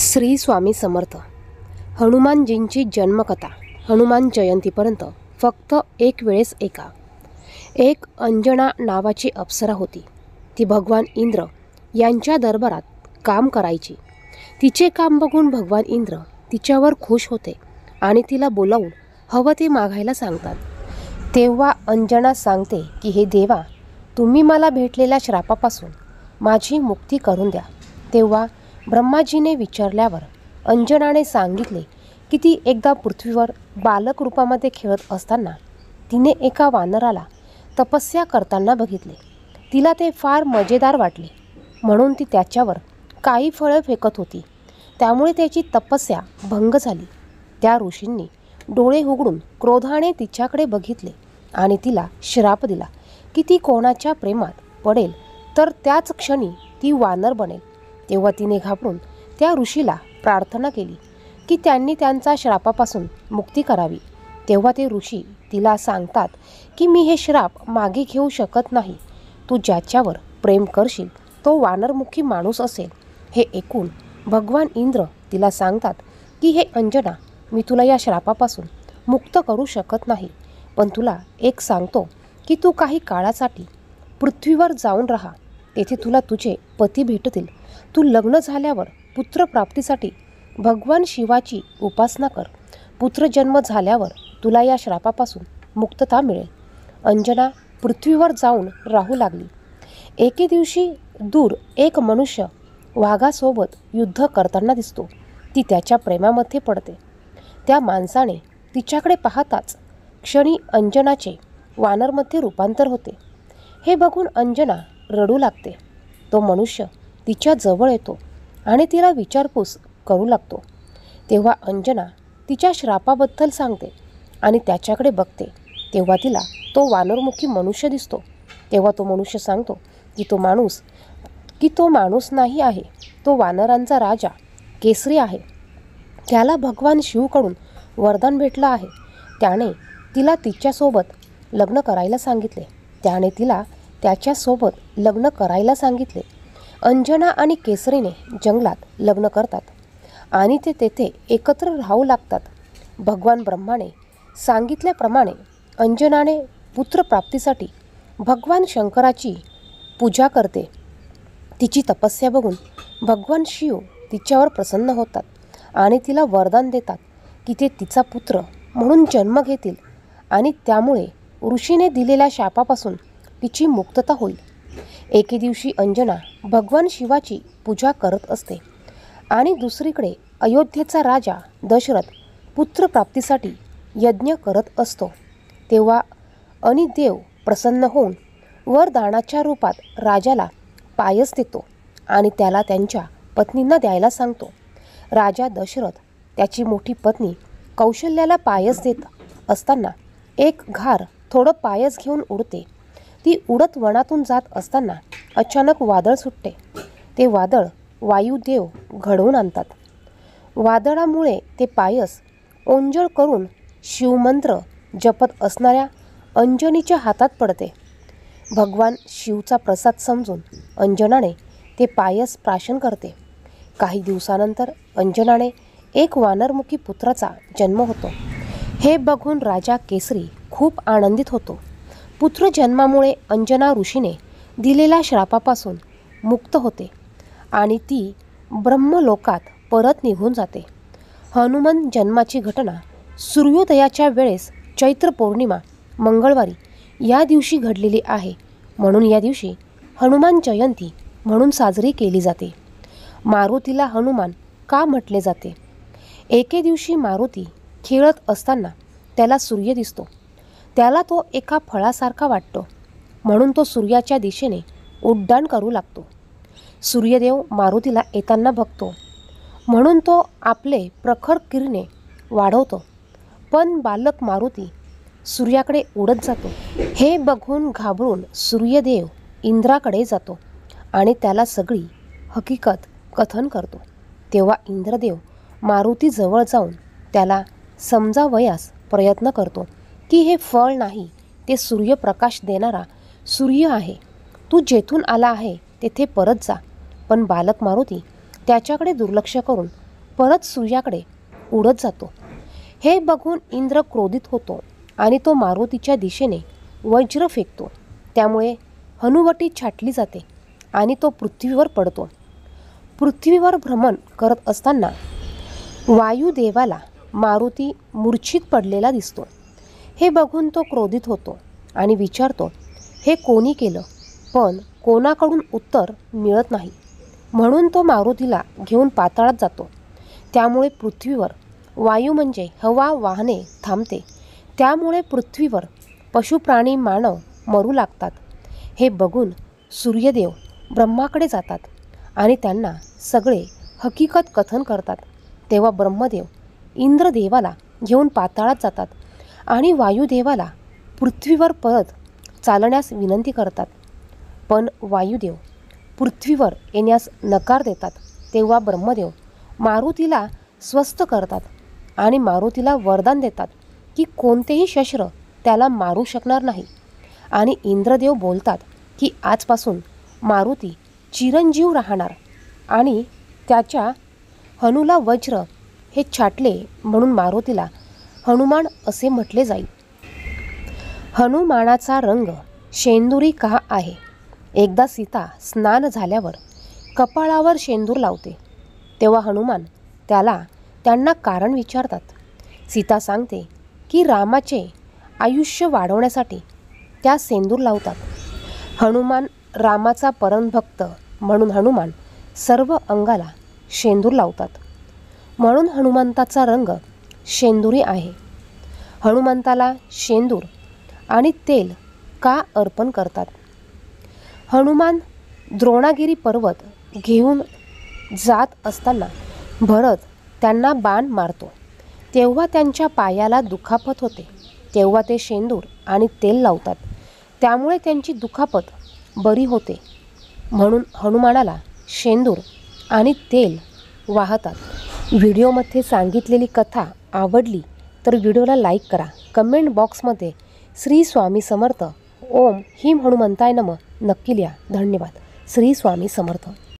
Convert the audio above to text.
श्री स्वामी समर्थ. हनुमानजींची जन्मकथा हनुमान जयंतीपर्यंत फक्त एक वेळेस एक अंजना नावाची अप्सरा होती. ती भगवान इंद्र यांच्या दरबारात काम करायची. तिचे काम बघून भगवान इंद्र तिच्यावर खुश होते आणि तिला बोलावून हवं ते मागायला सांगतात. तेव्हा अंजना सांगते की हे देवा, तुम्ही मला भेटलेल्या श्रापापासून माझी मुक्ती करून द्या. तेव्हा ब्रह्माजीने विचारल्यावर अंजनाने सांगितले की ती एकदा पृथ्वीवर बालक रूपामध्ये खेळत असताना तिने एका वानराला तपस्या करताना बघितले. तिला ते फार मजेदार वाटले म्हणून ती त्याच्यावर काही फळं फेकत होती. त्यामुळे त्याची तपस्या भंग झाली. त्या ऋषींनी डोळे उघडून क्रोधाने तिच्याकडे बघितले आणि तिला श्राप दिला की ती कोणाच्या प्रेमात पडेल तर त्याच क्षणी ती वानर बनेल. तेव्हा तिने घाबरून त्या ऋषीला प्रार्थना केली की त्यांनी त्यांचा श्रापापासून मुक्ती करावी. तेव्हा ते ऋषी तिला सांगतात की मी हे श्राप मागे घेऊ शकत नाही. तू ज्याच्यावर प्रेम करशील तो वानरमुखी माणूस असेल. हे ऐकून भगवान इंद्र तिला सांगतात की हे अंजना, मी तुला या श्रापापासून मुक्त करू शकत नाही, पण तुला एक सांगतो की तू काही काळासाठी पृथ्वीवर जाऊन राहा. तेथे तुला तुझे पती भेटतील. तू लग्न झाल्यावर पुत्रप्राप्तीसाठी भगवान शिवाची उपासना कर. पुत्रजन्म झाल्यावर तुला या श्रापापासून मुक्तता मिळेल. अंजना पृथ्वीवर जाऊन राहू लागली. एके दिवशी दूर एक मनुष्य वाघासोबत युद्ध करताना दिसतो. ती त्याच्या प्रेमामध्ये पडते. त्या माणसाने तिच्याकडे पाहताच क्षणी अंजनाचे वानरमध्ये रूपांतर होते. हे बघून अंजना रडू लागते. तो मनुष्य तिच्या जवळ येतो आणि तिला विचारपूस करू लागतो. तेव्हा अंजना तिच्या श्रापाबद्दल सांगते आणि त्याच्याकडे बघते. तेव्हा तिला तो वानरमुखी मनुष्य दिसतो. तेव्हा तो मनुष्य सांगतो की तो माणूस नाही आहे, तो वानरांचा राजा केसरी आहे. त्याला भगवान शिवकडून वरदान भेटलं आहे. त्याने तिला तिच्यासोबत लग्न करायला सांगितले. त्याने तिला त्याच्यासोबत लग्न करायला सांगितले. अंजना आणि केसरीने जंगलात लग्न करतात आणि ते तेथे एकत्र राहू लागतात. भगवान ब्रह्माने सांगितल्याप्रमाणे अंजनाने पुत्रप्राप्तीसाठी भगवान शंकराची पूजा करते. तिची तपस्या बघून भगवान शिव तिच्यावर प्रसन्न होतात आणि तिला वरदान देतात की ते तिचा पुत्र म्हणून जन्म घेतील आणि त्यामुळे ऋषीने दिलेल्या शापापासून तिची मुक्तता होईल. एके दिवशी अंजना भगवान शिवाची पूजा करत असते आणि दुसरीकडे अयोध्येचा राजा दशरथ पुत्रप्राप्तीसाठी यज्ञ करत असतो. तेव्हा अनिदेव प्रसन्न होऊन वरदानाच्या रूपात राजाला पायस देतो आणि त्याला त्यांच्या पत्नींना द्यायला सांगतो. राजा दशरथ त्याची मोठी पत्नी कौशल्याला पायस देत असताना एक घार थोडं पायस घेऊन उडते. ती उडत वनातून जात असताना अचानक वादळ सुटते. ते वादळ वायुदेव घडवून आणतात. वादळामुळे ते पायस ओंजळ करून शिवमंत्र जपत असणाऱ्या अंजनीच्या हातात पडते. भगवान शिवचा प्रसाद समजून अंजनाने ते पायस प्राशन करते. काही दिवसानंतर अंजनाने एक वानरमुखी पुत्राचा जन्म होतो. हे बघून राजा केसरी खूप आनंदित होतो. पुत्रजन्मामुळे अंजना ऋषीने दिलेल्या श्रापापासून मुक्त होते आणि ती ब्रह्मलोकात परत निघून जाते. हनुमान जन्माची घटना सूर्योदयाच्या वेळेस चैत्र पौर्णिमा मंगळवारी या दिवशी घडलेली आहे. म्हणून या दिवशी हनुमान जयंती म्हणून साजरी केली जाते. मारुतीला हनुमान का म्हटले जाते? एके दिवशी मारुती खेळत असताना त्याला सूर्य दिसतो. त्याला तो एका फळासारखा वाटतो म्हणून तो सूर्याच्या दिशेने उड्डाण करू लागतो. सूर्यदेव मारुतीला येताना बघतो म्हणून तो आपले प्रखर किरणे वाढवतो, पण बालक मारुती सूर्याकडे उडत जातो. हे बघून घाबरून सूर्यदेव इंद्राकडे जातो आणि त्याला सगळी हकीकत कथन करतो. तेव्हा इंद्रदेव मारुतीजवळ जाऊन त्याला समजावयास प्रयत्न करतो की हे फळ नाही, ते सूर्यप्रकाश देणारा सूर्य आहे. तू जेथून आला आहे तेथे परत जा. पण बालक मारुती त्याच्याकडे दुर्लक्ष करून परत सूर्याकडे उडत जातो. हे बघून इंद्र क्रोधित होतो आणि तो मारुतीच्या दिशेने वज्र फेकतो. त्यामुळे हनुवटी छाटली जाते आणि तो पृथ्वीवर पडतो. पृथ्वीवर भ्रमण करत असताना वायुदेवाला मारुती मूर्छित पडलेला दिसतो. हे बघून तो क्रोधित होतो आणि विचारतो, हे कोणी केलं? पण कोणाकडून उत्तर मिळत नाही. म्हणून तो मारुतीला घेऊन पाताळात जातो. त्यामुळे पृथ्वीवर वायू म्हणजे हवा वाहने थांबते. त्यामुळे पृथ्वीवर पशुप्राणी मानव मरू लागतात. हे बघून सूर्यदेव ब्रह्माकडे जातात आणि त्यांना सगळे हकीकत कथन करतात. तेव्हा ब्रह्मदेव इंद्रदेवाला घेऊन पाताळात जातात आणि वायुदेवाला पृथ्वीवर परत चालण्यास विनंती करतात. पण वायुदेव पृथ्वीवर येण्यास नकार देतात. तेव्हा ब्रह्मदेव मारुतीला स्वस्थ करतात आणि मारुतीला वरदान देतात की कोणतेही शस्त्र त्याला मारू शकणार नाही. आणि इंद्रदेव बोलतात की आजपासून मारुती चिरंजीव राहणार आणि त्याच्या हनुला वज्र हे छाटले म्हणून मारुतीला हनुमान असे म्हटले जाईल. हनुमानाचा रंग शेंदुरी का आहे? एकदा सीता स्नान झाल्यावर कपाळावर शेंदूर लावते. तेव्हा हनुमान त्यांना कारण विचारतात. सीता सांगते की रामाचे आयुष्य वाढवण्यासाठी त्या शेंदूर लावतात. हनुमान रामाचा परमभक्त म्हणून हनुमान सर्व अंगाला शेंदूर लावतात. म्हणून हनुमंताचा रंग शेंदुरी आहे. हनुमंताला शेंदूर आणि तेल का अर्पण करतात? हनुमान द्रोणागिरी पर्वत घेऊन जात असताना भरत त्यांना बाण मारतो. तेव्हा त्यांच्या पायाला दुखापत होते. तेव्हा ते शेंदूर आणि तेल लावतात. त्यामुळे त्यांची दुखापत बरी होते. म्हणून हनुमानाला शेंदूर आणि तेल वाहतात. व्हिडिओमध्ये सांगितलेली कथा आवडली तर व्हिडिओला लाईक करा. कमेंट बॉक्समध्ये श्री स्वामी समर्थ ओम ह्रीं हनुमंताय नमः नक्की लिहा. धन्यवाद. श्री स्वामी समर्थ.